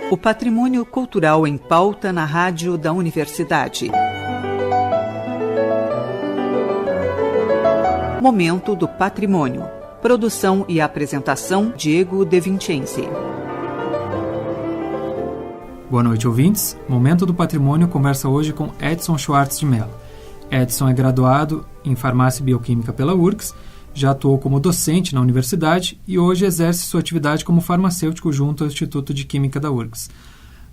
O patrimônio cultural em pauta na rádio da Universidade. Momento do Patrimônio. Produção e apresentação, Diego De Vincenzi. Boa noite, ouvintes. Momento do Patrimônio conversa hoje com Edson Schwartz de Mello. Edson é graduado em Farmácia e Bioquímica pela URGS, já atuou como docente na universidade e hoje exerce sua atividade como farmacêutico junto ao Instituto de Química da URGS.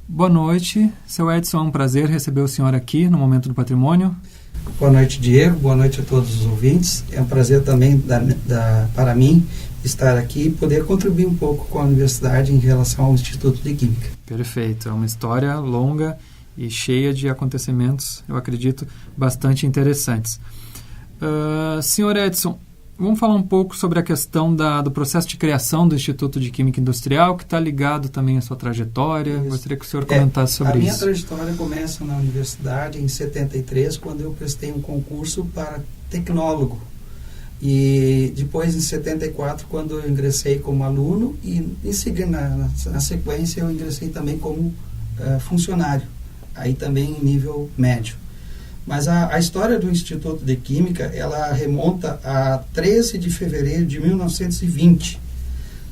Boa noite, seu Edson, é um prazer receber o senhor aqui no Momento do Patrimônio. Boa noite, Diego, boa noite a todos os ouvintes. É um prazer também para mim estar aqui e poder contribuir um pouco com a universidade em relação ao Instituto de Química. Perfeito, é uma história longa e cheia de acontecimentos, eu acredito, bastante interessantes. Senhor Edson, vamos falar um pouco sobre a questão do processo de criação do Instituto de Química Industrial, que está ligado também à sua trajetória. Isso. Gostaria que o senhor comentasse sobre isso. A minha trajetória começa na universidade em 73, quando eu prestei um concurso para tecnólogo. E depois, em 74, quando eu ingressei como aluno, e em seguida, na sequência, eu ingressei também como funcionário, aí também em nível médio. Mas a história do Instituto de Química, ela remonta a 13 de fevereiro de 1920.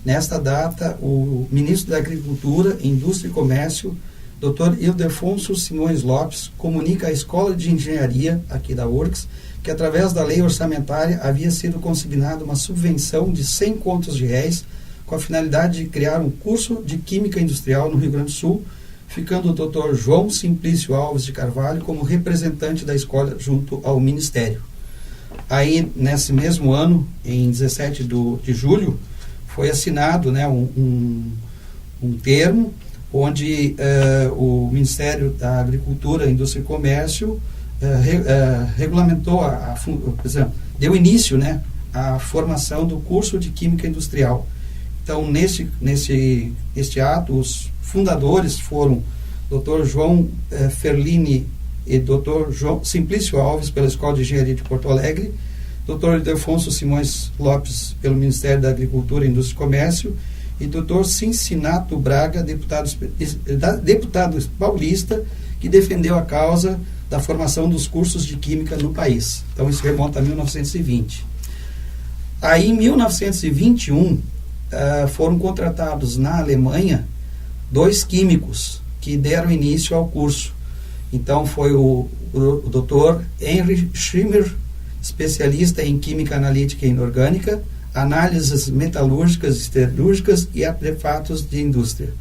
Nesta data, o ministro da Agricultura, Indústria e Comércio, Dr. Ildefonso Simões Lopes, comunica à Escola de Engenharia, aqui da URGS, que através da lei orçamentária havia sido consignada uma subvenção de 100 contos de réis com a finalidade de criar um curso de Química Industrial no Rio Grande do Sul, ficando o Dr. João Simplício Alves de Carvalho como representante da escola junto ao Ministério. Aí, nesse mesmo ano, em 17 de julho, foi assinado, né, um termo onde o Ministério da Agricultura, Indústria e Comércio regulamentou, deu início, né, à formação do curso de Química Industrial. Então, neste ato, os fundadores foram Dr. João Ferlini e Dr. João Simplício Alves, pela Escola de Engenharia de Porto Alegre, Dr. Ildefonso Simões Lopes, pelo Ministério da Agricultura, Indústria e Comércio, e Dr. Cincinato Braga, deputado paulista, que defendeu a causa da formação dos cursos de Química no país. Então, isso remonta a 1920. Aí, em 1921, foram contratados na Alemanha 2 químicos que deram início ao curso. Então foi o Dr. Henry Schimmer, especialista em Química Analítica e Inorgânica, análises metalúrgicas e siderúrgicas e artefatos de indústria,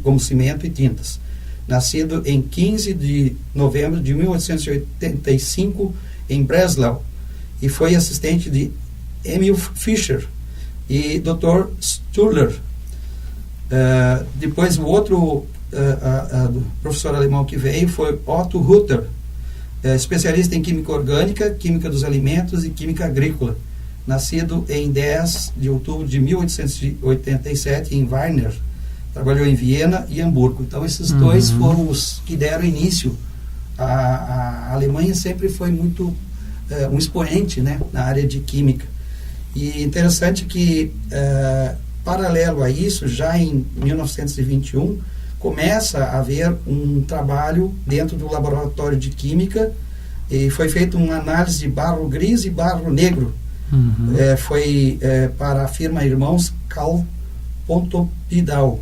como cimento e tintas. Nascido em 15 de novembro de 1885 em Breslau, e foi assistente de Emil Fischer e Dr. Sturler. Depois o outro professor alemão que veio foi Otto Hutter, especialista em Química Orgânica, Química dos Alimentos e Química Agrícola, nascido em 10 de outubro de 1887 em Weimar. Trabalhou em Viena e Hamburgo. Então esses dois foram os que deram início. A Alemanha sempre foi muito um expoente, né, na área de Química. E interessante que, paralelo a isso, já em 1921, começa a haver um trabalho dentro do laboratório de Química, e foi feita uma análise de barro gris e barro negro. Foi para a firma Irmãos Carl Pontoppidan,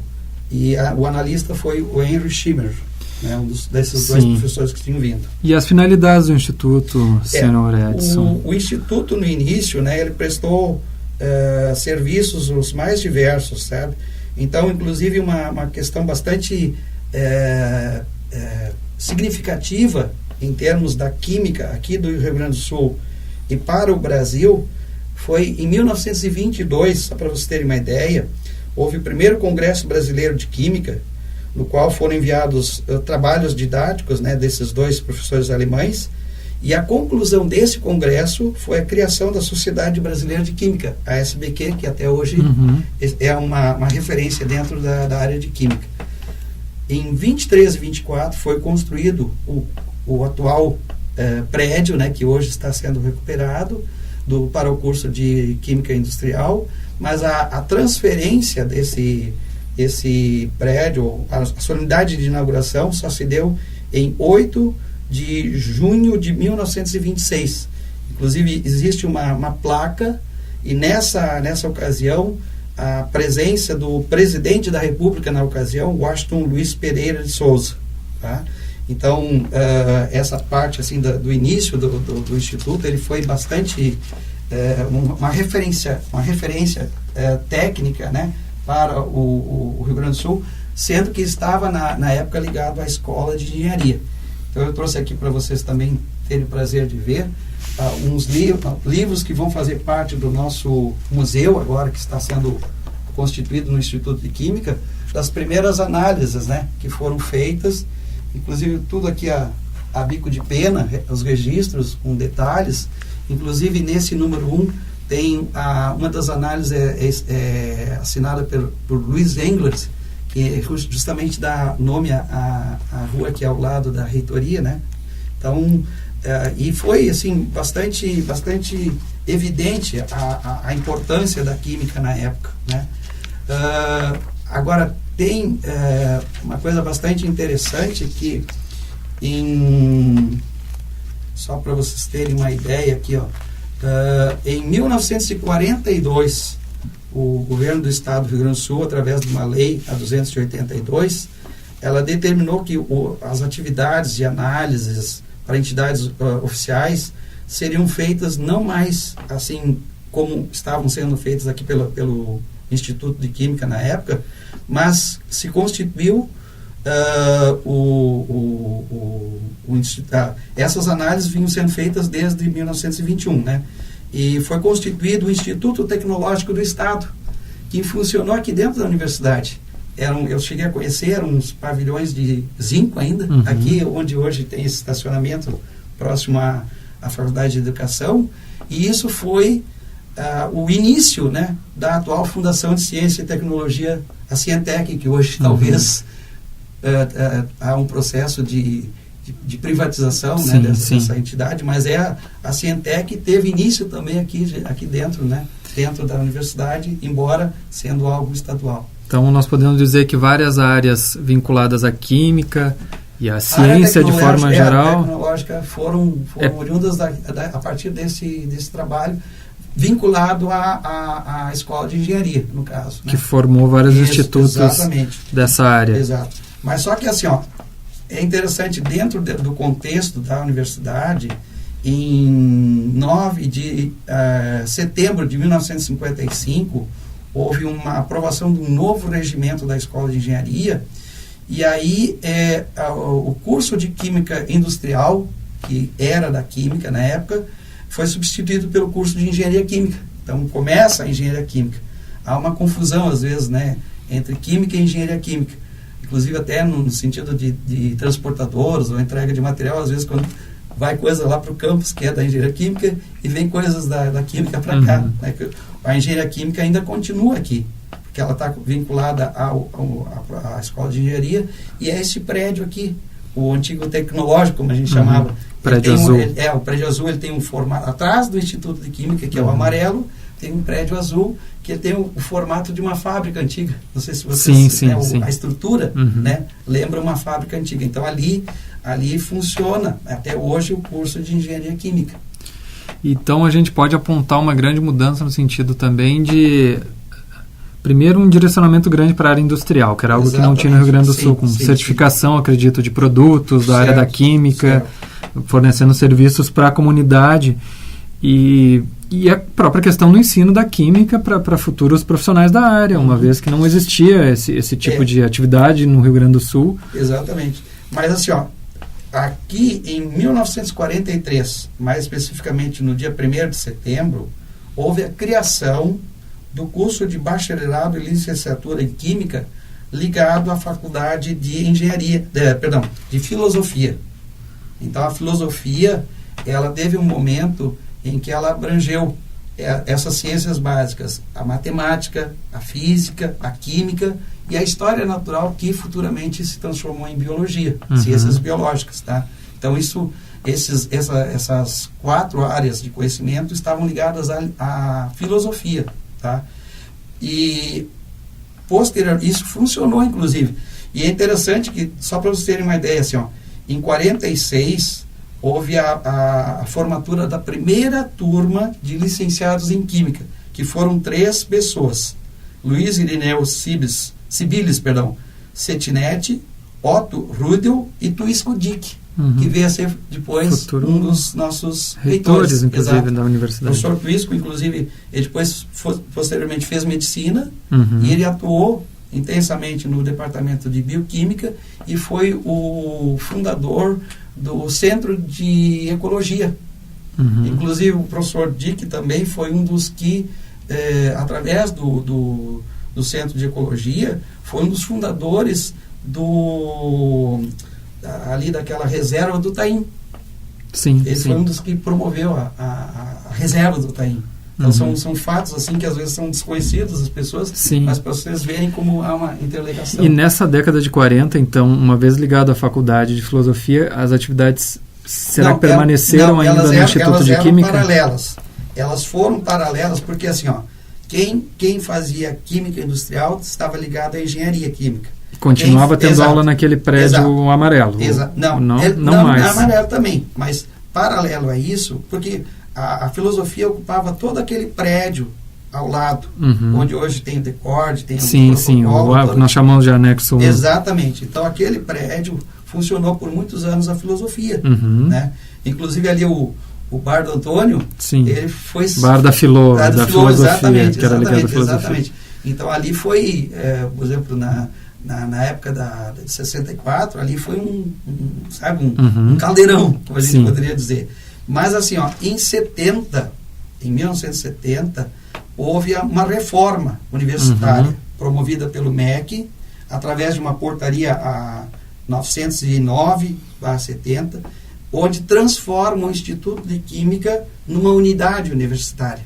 e o analista foi o Henry Schimmer, né, um desses dois professores que tinham vindo. E as finalidades do Instituto, senhor Edson? O Instituto, no início, né, ele prestou serviços os mais diversos, sabe? Então, inclusive, uma questão bastante significativa em termos da química aqui do Rio Grande do Sul e para o Brasil foi em 1922, só para vocês terem uma ideia, houve o primeiro Congresso Brasileiro de Química, no qual foram enviados trabalhos didáticos, né, desses dois professores alemães, e a conclusão desse congresso foi a criação da Sociedade Brasileira de Química, a SBQ, que até hoje é uma referência dentro da área de Química. Em 23 e 24 foi construído o atual prédio, né, que hoje está sendo recuperado para o curso de Química Industrial, mas a transferência desse esse prédio, a solenidade de inauguração só se deu em 8 de junho de 1926. Inclusive, existe uma placa, e nessa ocasião, a presença do presidente da República na ocasião, Washington Luiz Pereira de Souza. Tá? Então, essa parte assim, do início do Instituto, ele foi bastante uma referência técnica, né, para o Rio Grande do Sul, sendo que estava na época ligado à Escola de Engenharia. Então eu trouxe aqui para vocês também terem o prazer de ver uns livros que vão fazer parte do nosso museu agora, que está sendo constituído no Instituto de Química, das primeiras análises, né, que foram feitas, inclusive tudo aqui a bico de pena, os registros com detalhes. Inclusive nesse número 1 tem uma das análises assinada por Luiz Englert, que justamente dá nome à rua aqui ao lado da reitoria, né? Então, e foi assim bastante evidente a importância da química na época, né? Agora tem uma coisa bastante interessante que só para vocês terem uma ideia aqui, ó, em 1942 o governo do estado do Rio Grande do Sul, através de uma lei, a 282, ela determinou que as atividades de análises para entidades oficiais seriam feitas não mais assim como estavam sendo feitas aqui pelo Instituto de Química na época, mas se constituiu essas análises vinham sendo feitas desde 1921, né? E foi constituído o Instituto Tecnológico do Estado, que funcionou aqui dentro da universidade. Eu cheguei a conhecer, eram uns pavilhões de zinco ainda, aqui onde hoje tem esse estacionamento próximo à Faculdade de Educação, e isso foi o início, né, da atual Fundação de Ciência e Tecnologia, a Cientec, que hoje talvez há um processo de privatização, sim, né, dessa entidade, mas a Cientec teve início também aqui dentro, né, dentro da universidade, embora sendo algo estadual. Então nós podemos dizer que várias áreas vinculadas à química e à ciência de forma geral, tecnológica foram oriundas a partir desse trabalho vinculado à Escola de Engenharia, no caso, né? Que formou vários institutos dessa área. Exato. Mas só que assim, ó, é interessante, dentro do contexto da universidade, em 9 de setembro de 1955, houve uma aprovação de um novo regimento da Escola de Engenharia, e aí o curso de Química Industrial, que era da Química na época, foi substituído pelo curso de Engenharia Química. Então começa a Engenharia Química. Há uma confusão, às vezes, né, entre Química e Engenharia Química. Inclusive até no sentido de transportadores ou entrega de material, às vezes quando vai coisa lá para o campus, que é da Engenharia Química, e vem coisas da Química para cá. Né? A Engenharia Química ainda continua aqui, porque ela está vinculada à Escola de Engenharia, e é esse prédio aqui, o antigo tecnológico, como a gente chamava. Prédio azul. O prédio azul, ele tem um formato, atrás do Instituto de Química, que é o amarelo, tem um prédio azul, que tem o formato de uma fábrica antiga. Não sei se vocês... Sim. A estrutura, né, lembra uma fábrica antiga. Então, ali funciona, até hoje, o curso de Engenharia Química. Então, a gente pode apontar uma grande mudança no sentido também de... Primeiro, um direcionamento grande para a área industrial, que era algo que não tinha no Rio Grande do Sul, com certificação, acredito, de produtos da área da química, fornecendo serviços para a comunidade, e a própria questão do ensino da química para futuros profissionais da área, uma vez que não existia esse tipo de atividade no Rio Grande do Sul. Exatamente. Mas assim, ó, aqui em 1943, mais especificamente no dia 1º de setembro, houve a criação do curso de bacharelado e licenciatura em Química ligado à Faculdade de de Filosofia. Então, a filosofia, ela teve um momento em que ela abrangeu essas ciências básicas, a matemática, a física, a química e a história natural, que futuramente se transformou em biologia, ciências biológicas, tá? Então, essas 4 áreas de conhecimento estavam ligadas à filosofia, tá? E posterior, isso funcionou inclusive. E é interessante que, só para vocês terem uma ideia, assim, em 46 houve a formatura da primeira turma de licenciados em Química, que foram 3 pessoas, Luiz Irineu Cibiles, Cetinetti, Otto Rudel e Tuisco Dick, que veio a ser depois um dos nossos reitores, inclusive, exato, da universidade. O professor Tuisco, inclusive, ele depois, posteriormente, fez medicina, e ele atuou intensamente no departamento de bioquímica e foi o fundador do Centro de Ecologia. Inclusive, o professor Dick também foi um dos que, através do Centro de Ecologia, foi um dos fundadores ali daquela reserva do Taim. Sim, Ele foi um dos que promoveu a reserva do Taim. Então são fatos assim que às vezes são desconhecidos das pessoas, mas para vocês verem como há uma interligação. E nessa década de 40, então, uma vez ligado à faculdade de filosofia, as atividades permaneceram ainda no Instituto de Química? Paralelas. Elas foram paralelas porque assim, quem fazia química industrial estava ligado à engenharia química. Continuava tendo aula naquele prédio amarelo? Não mais. Amarelo também, mas paralelo a isso, porque a filosofia ocupava todo aquele prédio ao lado, onde hoje tem o Decorde, tem o nós chamamos de anexo 1. Exatamente. Então, aquele prédio funcionou por muitos anos a filosofia. Né? Inclusive, ali o Bar do Antônio, ele foi... Bar da filosofia, exatamente, que era ligado à filosofia. Exatamente. Então, ali foi, por exemplo, na época de 64, ali foi um caldeirão, como a gente poderia dizer. Mas assim, em 1970, houve uma reforma universitária promovida pelo MEC, através de uma portaria a 909/70, onde transforma o Instituto de Química numa unidade universitária.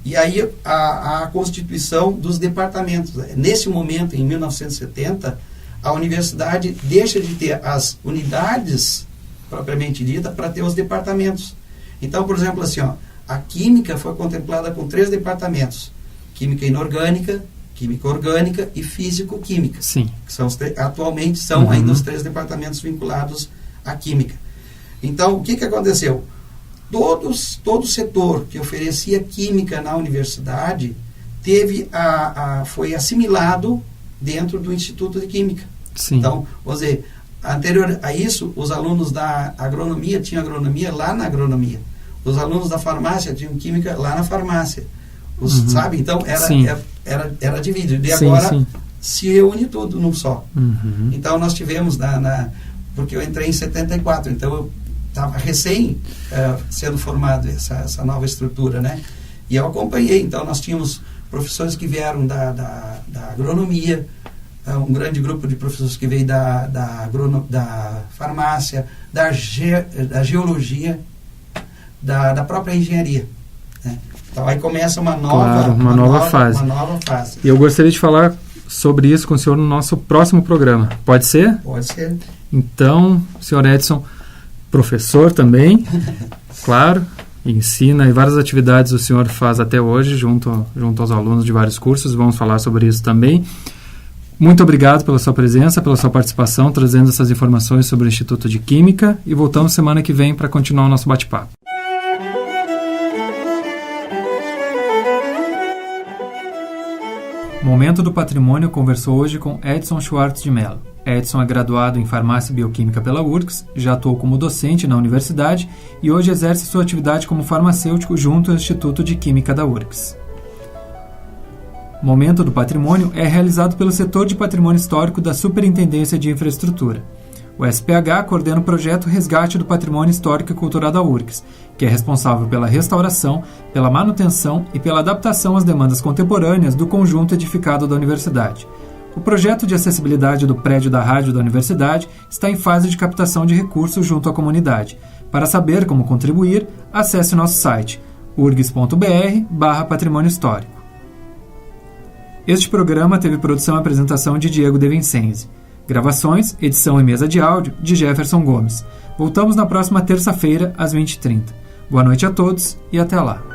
E aí a constituição dos departamentos. Nesse momento, em 1970, a universidade deixa de ter as unidades propriamente dita para ter os departamentos. Então, por exemplo, assim, a química foi contemplada com 3 departamentos: química inorgânica, química orgânica e físico-química. Que são atualmente são ainda os 3 departamentos vinculados à química. Então, o que aconteceu? Todo o setor que oferecia química na universidade foi assimilado dentro do Instituto de Química. Então, vamos dizer, anterior a isso, os alunos da agronomia tinham agronomia lá na agronomia. Os alunos da farmácia tinham química lá na farmácia. Sabe? Então, era dividido. E agora se reúne tudo num só. Então, nós tivemos, porque eu entrei em 74, então eu estava recém sendo formado essa nova estrutura, né? E eu acompanhei. Então, nós tínhamos professores que vieram da agronomia, um grande grupo de professores que veio da farmácia, da geologia, da própria engenharia. Né? Então aí começa uma nova fase. E eu gostaria de falar sobre isso com o senhor no nosso próximo programa. Pode ser? Pode ser. Então, senhor Edson, professor também, claro, ensina, e várias atividades o senhor faz até hoje junto aos alunos de vários cursos. Vamos falar sobre isso também. Muito obrigado pela sua presença, pela sua participação, trazendo essas informações sobre o Instituto de Química, e voltamos semana que vem para continuar o nosso bate-papo. Momento do Patrimônio conversou hoje com Edson Schwartz de Mello. Edson é graduado em Farmácia e Bioquímica pela URGS, já atuou como docente na universidade e hoje exerce sua atividade como farmacêutico junto ao Instituto de Química da URGS. Momento do Patrimônio é realizado pelo Setor de Patrimônio Histórico da Superintendência de Infraestrutura. O SPH coordena o projeto Resgate do Patrimônio Histórico e Cultural da URGS, que é responsável pela restauração, pela manutenção e pela adaptação às demandas contemporâneas do conjunto edificado da universidade. O projeto de acessibilidade do prédio da rádio da universidade está em fase de captação de recursos junto à comunidade. Para saber como contribuir, acesse nosso site urgs.br/patrimônio histórico. Este programa teve produção e apresentação de Diego De Vincenzi. Gravações, edição e mesa de áudio de Jefferson Gomes. Voltamos na próxima terça-feira, às 20h30. Boa noite a todos e até lá.